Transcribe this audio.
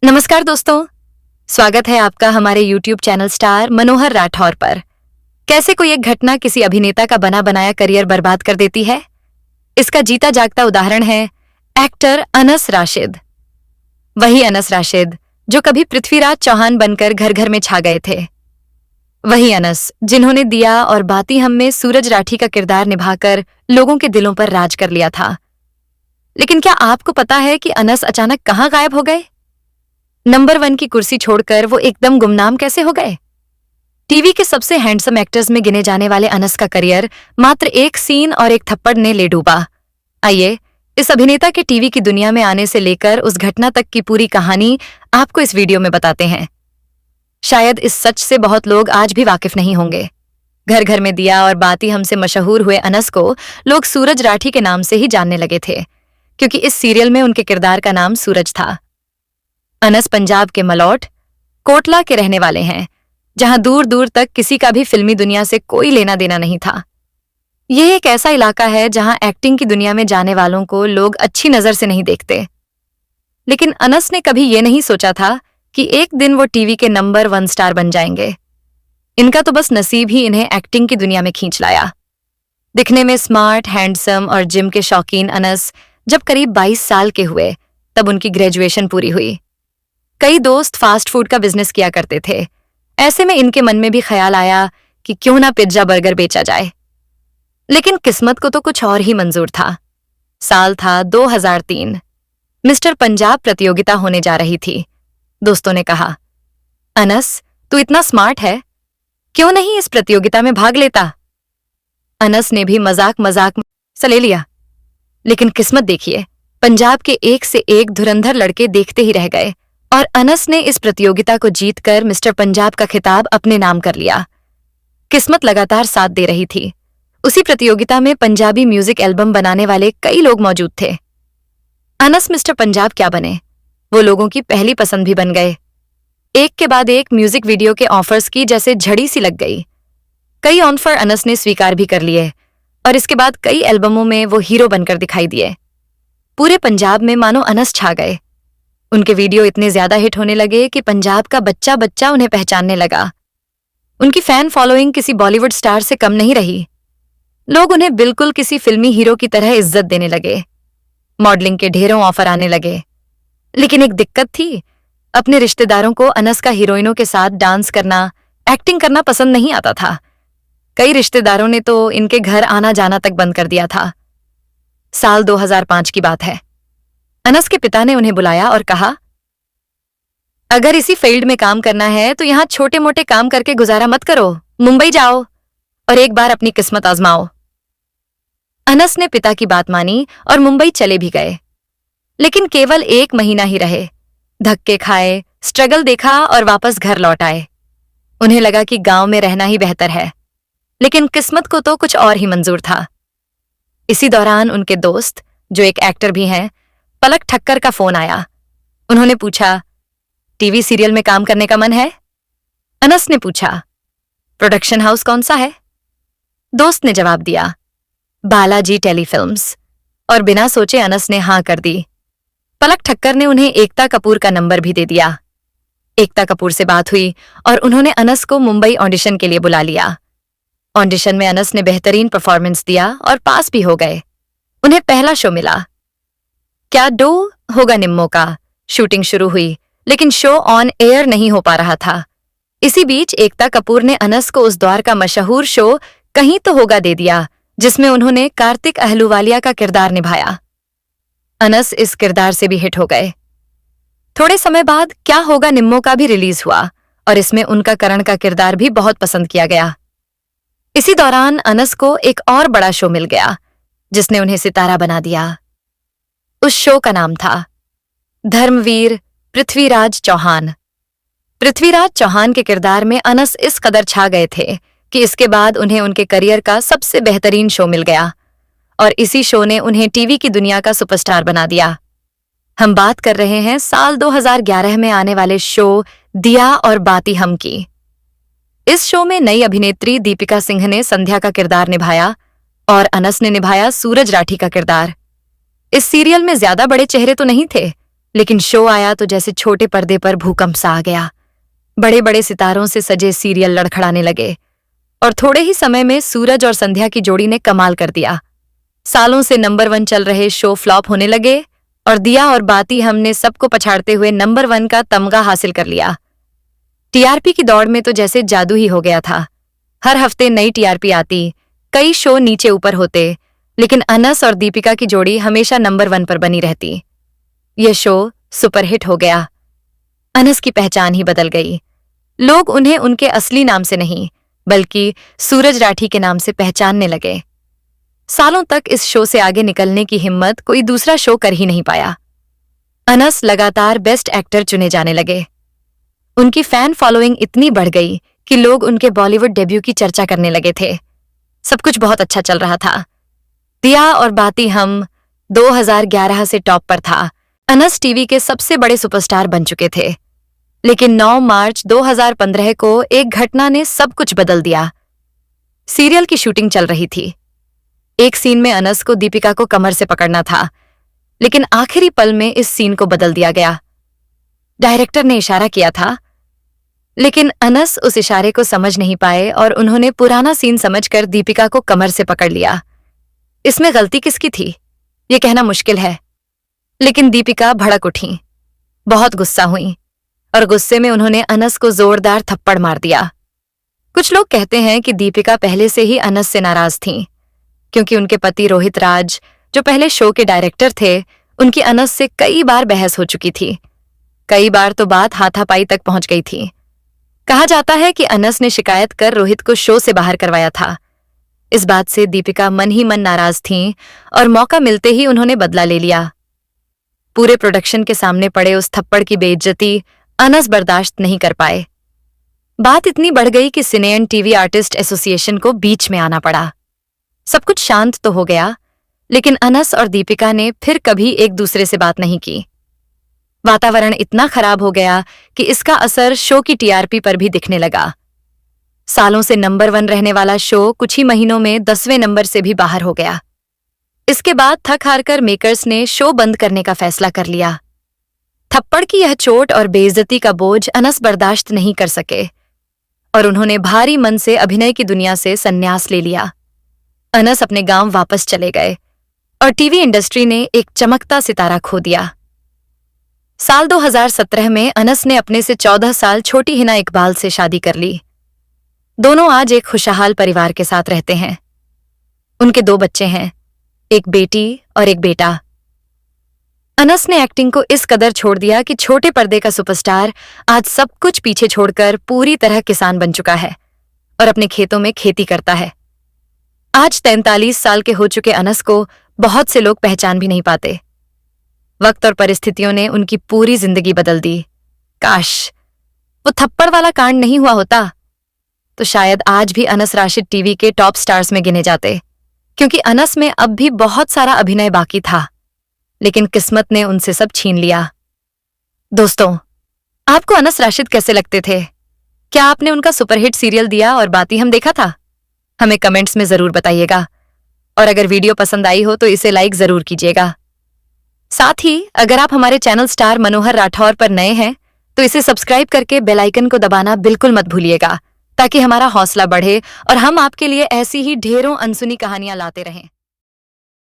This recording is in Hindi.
नमस्कार दोस्तों, स्वागत है आपका हमारे YouTube चैनल स्टार मनोहर राठौर पर। कैसे कोई एक घटना किसी अभिनेता का बना बनाया करियर बर्बाद कर देती है, इसका जीता जागता उदाहरण है एक्टर अनस राशिद। वही अनस राशिद जो कभी पृथ्वीराज चौहान बनकर घर घर में छा गए थे। वही अनस जिन्होंने दिया और बाती हम में सूरज राठी का किरदार निभाकर लोगों के दिलों पर राज कर लिया था। लेकिन क्या आपको पता है कि अनस अचानक कहां गायब हो गए? नंबर 1 की कुर्सी छोड़कर वो एकदम गुमनाम कैसे हो गए? टीवी के सबसे हैंडसम एक्टर्स में गिने जाने वाले अनस का करियर मात्र एक सीन और एक थप्पड़ ने ले डूबा। आइए इस अभिनेता के टीवी की दुनिया में आने से लेकर उस घटना तक की पूरी कहानी आपको इस वीडियो में बताते हैं। शायद इस सच से बहुत लोग आज भी वाकिफ नहीं होंगे। घर घर में दिया और बाती हमसे मशहूर हुए अनस को लोग सूरज राठी के नाम से ही जानने लगे थे, क्योंकि इस सीरियल में उनके किरदार का नाम सूरज था। अनस पंजाब के मलौट कोटला के रहने वाले हैं, जहां दूर दूर तक किसी का भी फिल्मी दुनिया से कोई लेना देना नहीं था। यह एक ऐसा इलाका है जहां एक्टिंग की दुनिया में जाने वालों को लोग अच्छी नजर से नहीं देखते। लेकिन अनस ने कभी यह नहीं सोचा था कि एक दिन वो टीवी के नंबर 1 स्टार बन जाएंगे। इनका तो बस नसीब ही इन्हें एक्टिंग की दुनिया में खींच लाया। दिखने में स्मार्ट, हैंडसम और जिम के शौकीन अनस जब करीब 22 साल के हुए तब उनकी ग्रेजुएशन पूरी हुई। कई दोस्त फास्ट फूड का बिजनेस किया करते थे। ऐसे में इनके मन में भी ख्याल आया कि क्यों ना पिज्जा बर्गर बेचा जाए। लेकिन किस्मत को तो कुछ और ही मंजूर था। साल था 2003। मिस्टर पंजाब प्रतियोगिता होने जा रही थी। दोस्तों ने कहा, अनस तू इतना स्मार्ट है, क्यों नहीं इस प्रतियोगिता में भाग लेता? अनस ने भी मजाक मजाक से ले लिया। लेकिन किस्मत देखिए, पंजाब के एक से एक धुरंधर लड़के देखते ही रह गए और अनस ने इस प्रतियोगिता को जीतकर मिस्टर पंजाब का खिताब अपने नाम कर लिया। किस्मत लगातार साथ दे रही थी। उसी प्रतियोगिता में पंजाबी म्यूजिक एल्बम बनाने वाले कई लोग मौजूद थे। अनस मिस्टर पंजाब क्या बने, वो लोगों की पहली पसंद भी बन गए। एक के बाद एक म्यूजिक वीडियो के ऑफर्स की जैसे झड़ी सी लग गई। कई ऑफर अनस ने स्वीकार भी कर लिए और इसके बाद कई एल्बमों में वो हीरो बनकर दिखाई दिए। पूरे पंजाब में मानो अनस छा गए। उनके वीडियो इतने ज्यादा हिट होने लगे कि पंजाब का बच्चा बच्चा उन्हें पहचानने लगा। उनकी फैन फॉलोइंग किसी बॉलीवुड स्टार से कम नहीं रही। लोग उन्हें बिल्कुल किसी फिल्मी हीरो की तरह इज्जत देने लगे। मॉडलिंग के ढेरों ऑफर आने लगे। लेकिन एक दिक्कत थी, अपने रिश्तेदारों को अनस का हीरोइनों के साथ डांस करना, एक्टिंग करना पसंद नहीं आता था। कई रिश्तेदारों ने तो इनके घर आना जाना तक बंद कर दिया था। साल 2005 की बात है। अनस के पिता ने उन्हें बुलाया और कहा, अगर इसी फील्ड में काम करना है तो यहां छोटे मोटे काम करके गुजारा मत करो, मुंबई जाओ और एक बार अपनी किस्मत आजमाओ। अनस ने पिता की बात मानी और मुंबई चले भी गए। लेकिन केवल 1 महीना ही रहे। धक्के खाए, स्ट्रगल देखा और वापस घर लौट आए। उन्हें लगा कि गांव में रहना ही बेहतर है। लेकिन किस्मत को तो कुछ और ही मंजूर था। इसी दौरान उनके दोस्त, जो एक एक्टर भी हैं, पलक ठक्कर का फोन आया। उन्होंने पूछा, टीवी सीरियल में काम करने का मन है? अनस ने पूछा, प्रोडक्शन हाउस कौन सा है? दोस्त ने जवाब दिया, बालाजी टेलीफिल्म्स। और बिना सोचे अनस ने हां कर दी। पलक ठक्कर ने उन्हें एकता कपूर का नंबर भी दे दिया। एकता कपूर से बात हुई और उन्होंने अनस को मुंबई ऑडिशन के लिए बुला लिया। ऑडिशन में अनस ने बेहतरीन परफॉर्मेंस दिया और पास भी हो गए। उन्हें पहला शो मिला। क्या डो होगा निम्मो का शूटिंग शुरू हुई, लेकिन शो ऑन एयर नहीं हो पा रहा था। इसी बीच एकता कपूर ने अनस को उस दौर का मशहूर शो कहीं तो होगा दे दिया, जिसमें उन्होंने कार्तिक अहलूवालिया का किरदार निभाया। अनस इस किरदार से भी हिट हो गए। थोड़े समय बाद क्या होगा निम्मो का भी रिलीज हुआ और इसमें उनका करण का किरदार भी बहुत पसंद किया गया। इसी दौरान अनस को एक और बड़ा शो मिल गया, जिसने उन्हें सितारा बना दिया। उस शो का नाम था धर्मवीर पृथ्वीराज चौहान। पृथ्वीराज चौहान के किरदार में अनस इस कदर छा गए थे कि इसके बाद उन्हें उनके करियर का सबसे बेहतरीन शो मिल गया और इसी शो ने उन्हें टीवी की दुनिया का सुपरस्टार बना दिया। हम बात कर रहे हैं साल 2011 में आने वाले शो दिया और बाती हम की। इस शो में नई अभिनेत्री दीपिका सिंह ने संध्या का किरदार निभाया और अनस ने निभाया सूरज राठी का किरदार। इस सीरियल में ज्यादा बड़े चेहरे तो नहीं थे, लेकिन शो आया तो जैसे छोटे पर्दे पर भूकंप सा आ गया। बड़े बड़े सितारों से सजे सीरियल लड़खड़ाने लगे और थोड़े ही समय में सूरज और संध्या की जोड़ी ने कमाल कर दिया। सालों से नंबर 1 चल रहे शो फ्लॉप होने लगे और दिया और बाती हमने सबको पछाड़ते हुए नंबर 1 का तमगा हासिल कर लिया। टीआरपी की दौड़ में तो जैसे जादू ही हो गया था। हर हफ्ते नई टीआरपी आती, कई शो नीचे ऊपर होते, लेकिन अनस और दीपिका की जोड़ी हमेशा नंबर 1 पर बनी रहती। यह शो सुपरहिट हो गया। अनस की पहचान ही बदल गई। लोग उन्हें उनके असली नाम से नहीं बल्कि सूरज राठी के नाम से पहचानने लगे। सालों तक इस शो से आगे निकलने की हिम्मत कोई दूसरा शो कर ही नहीं पाया। अनस लगातार बेस्ट एक्टर चुने जाने लगे। उनकी फैन फॉलोइंग इतनी बढ़ गई कि लोग उनके बॉलीवुड डेब्यू की चर्चा करने लगे थे। सब कुछ बहुत अच्छा चल रहा था। दिया और बाती हम 2011 से टॉप पर था। अनस टीवी के सबसे बड़े सुपरस्टार बन चुके थे। लेकिन 9 मार्च 2015 को एक घटना ने सब कुछ बदल दिया। सीरियल की शूटिंग चल रही थी। एक सीन में अनस को दीपिका को कमर से पकड़ना था, लेकिन आखिरी पल में इस सीन को बदल दिया गया। डायरेक्टर ने इशारा किया था, लेकिन अनस उस इशारे को समझ नहीं पाए और उन्होंने पुराना सीन समझकर दीपिका को कमर से पकड़ लिया। इसमें गलती किसकी थी, ये कहना मुश्किल है, लेकिन दीपिका भड़क उठी, बहुत गुस्सा हुई और गुस्से में उन्होंने अनस को जोरदार थप्पड़ मार दिया। कुछ लोग कहते हैं कि दीपिका पहले से ही अनस से नाराज थीं, क्योंकि उनके पति रोहित राज, जो पहले शो के डायरेक्टर थे, उनकी अनस से कई बार बहस हो चुकी थी। कई बार तो बात हाथापाई तक पहुंच गई थी। कहा जाता है कि अनस ने शिकायत कर रोहित को शो से बाहर करवाया था। इस बात से दीपिका मन ही मन नाराज थीं और मौका मिलते ही उन्होंने बदला ले लिया। पूरे प्रोडक्शन के सामने पड़े उस थप्पड़ की बेइज्जती अनस बर्दाश्त नहीं कर पाए। बात इतनी बढ़ गई कि सिने एंड टीवी आर्टिस्ट एसोसिएशन को बीच में आना पड़ा। सब कुछ शांत तो हो गया, लेकिन अनस और दीपिका ने फिर कभी एक दूसरे से बात नहीं की। वातावरण इतना खराब हो गया कि इसका असर शो की टीआरपी पर भी दिखने लगा। सालों से नंबर 1 रहने वाला शो कुछ ही महीनों में 10वें नंबर से भी बाहर हो गया। इसके बाद थक हारकर मेकर्स ने शो बंद करने का फैसला कर लिया। थप्पड़ की यह चोट और बेइज्जती का बोझ अनस बर्दाश्त नहीं कर सके और उन्होंने भारी मन से अभिनय की दुनिया से संन्यास ले लिया। अनस अपने गांव वापस चले गए और टीवी इंडस्ट्री ने एक चमकता सितारा खो दिया। साल 2017 में अनस ने अपने से 14 साल छोटी हिना इकबाल से शादी कर ली। दोनों आज एक खुशहाल परिवार के साथ रहते हैं। उनके 2 बच्चे हैं, एक बेटी और एक बेटा। अनस ने एक्टिंग को इस कदर छोड़ दिया कि छोटे पर्दे का सुपरस्टार आज सब कुछ पीछे छोड़कर पूरी तरह किसान बन चुका है और अपने खेतों में खेती करता है। आज 43 साल के हो चुके अनस को बहुत से लोग पहचान भी नहीं पाते। वक्त और परिस्थितियों ने उनकी पूरी जिंदगी बदल दी। काश वो थप्पड़ वाला कांड नहीं हुआ होता तो शायद आज भी अनस राशिद टीवी के टॉप स्टार्स में गिने जाते, क्योंकि अनस में अब भी बहुत सारा अभिनय बाकी था, लेकिन किस्मत ने उनसे सब छीन लिया। दोस्तों, आपको अनस राशिद कैसे लगते थे? क्या आपने उनका सुपरहिट सीरियल दिया और बाती हम देखा था? हमें कमेंट्स में जरूर बताइएगा और अगर वीडियो पसंद आई हो तो इसे लाइक जरूर कीजिएगा। साथ ही अगर आप हमारे चैनल स्टार मनोहर राठौर पर नए हैं तो इसे सब्सक्राइब करके बेल आइकन को दबाना बिल्कुल मत भूलिएगा, ताकि हमारा हौसला बढ़े और हम आपके लिए ऐसी ही ढेरों अनसुनी कहानियां लाते रहें।